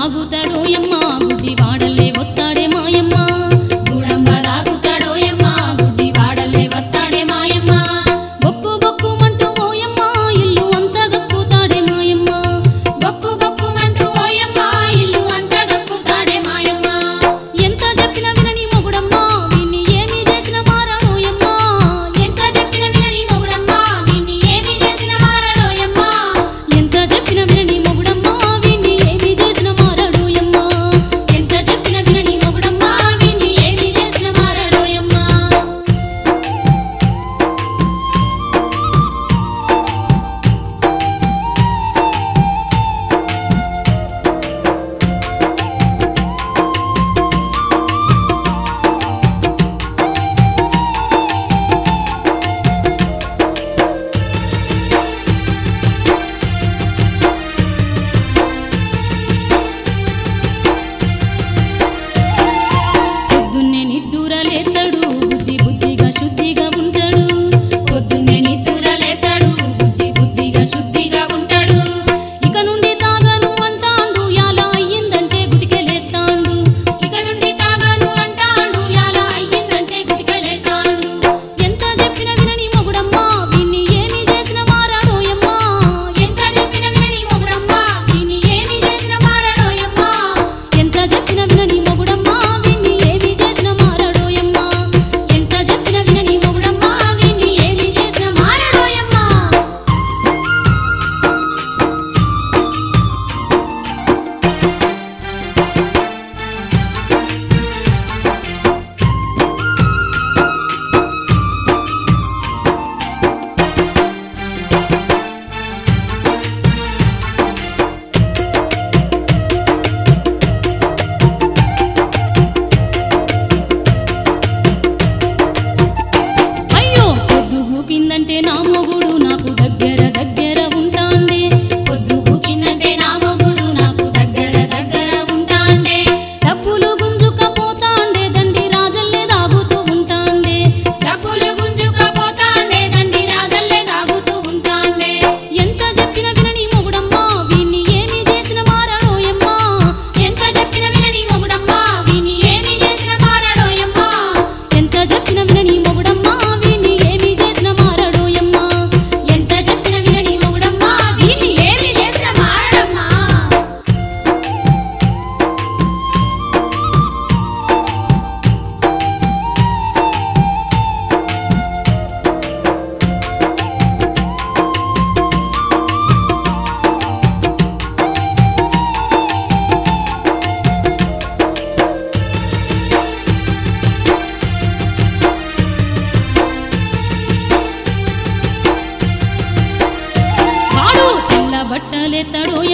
దాగుతాడోయమ్మ గుడ్డి వాడల్లే వస్తాడే మాయమ్మ గుడంబ దాగుతాడోయమ్మ గుడ్డి వాడల్లే వస్తాడే మాయమ్మ బొక్కు బొక్కుమంటూ ఓయమ్మ ఇల్లు అంతా గక్కుతాడే మాయమ్మ బొక్కు బొక్కుమంటూ ఓయమ్మ ఇల్లు అంతా గక్కుతాడే మాయమ్మ ఎంత చెప్పిన వినని మొగుడమ్మ వీన్ని ఏమి చేసిన మారాడోయమ్మ ఎంత చెప్పిన వినని మొగుడమ్మ వీన్ని ఏమి చేసిన మారాడోయమ్మ ఎంత చెప్పిన వినని మొగుడమ్మ వీన్ని ఏమి చేసిన మారాడోయమ్మ ఎంత చెప్పిన వినని మొగుడమ్మ వీన్ని ఏమి చేసిన మారాడోయమ్మ పొద్దున్నే నిద్దురలేస్తాడు బుద్ధి బుద్ధిగా శుద్ధిగా ఉంటాడు పొద్దున్నే నిద్దురలేస్తాడు బుద్ధి బుద్ధిగా శుద్ధిగా ఉంటాడు ఇక నుండి తాగను అంటాండు యాలా అయ్యిందంటే గుటికెలేస్తాండు ఇక నుండి తాగాను అంటాడు యాలా అయ్యిందంటే గుటికలేస్తాడు ఎంత చెప్పిన వినని మొగుడమ్మ వీన్ని ఏమి చేసిన మారాడోయమ్మ ఎంత చెప్పిన వినని మొగుడమ్మ వీన్ని ఏమి చేసిన మారాడోయమ్మ ఎంత చెప్పిన వినని మొగుడమ్మ వీన్ని ఏమి చేసిన మారాడోయమ్మ ఎంత చెప్పిన వినని మొగుడమ్మ వీన్ని ఏమి చేసిన మారాడోయమ్మ అయ్యో పొద్దు గూకిందంటే నా మొగుడు నాకు దగ్గర దగ్గర ఉంటాండే పొద్దు గూకిందంటే నా మొగుడు నాకు దగ్గర దగ్గర ఉంటాండే డబ్బులు గుంజుకపోతాండే దండి రాజల్లే దాగుతూ ఉంటాండే డబ్బులు గుంజుకపోతాండే దండి రాజల్లే తాగుతూ ఉంటాండే ఎంత చెప్పిన వినని మొగుడమ్మ వీన్ని ఏమి చేసిన మారాడోయమ్మ ఎంత చెప్పిన వినని మొగుడమ్మ వీన్ని ఏమి చేసిన మారాడోయమ్మ ఎంత చెప్పిన వినని మొగుడమ్మ వీన్ని ఏమి చేసిన మారాడోయమ్మ ఎంత చెప్పిన వినని మొగుడమ్మ వీన్ని ఏమి చేసిన మారాడమ్మ వాడు తెల్ల బట్టలేస్తాడోయమ్మ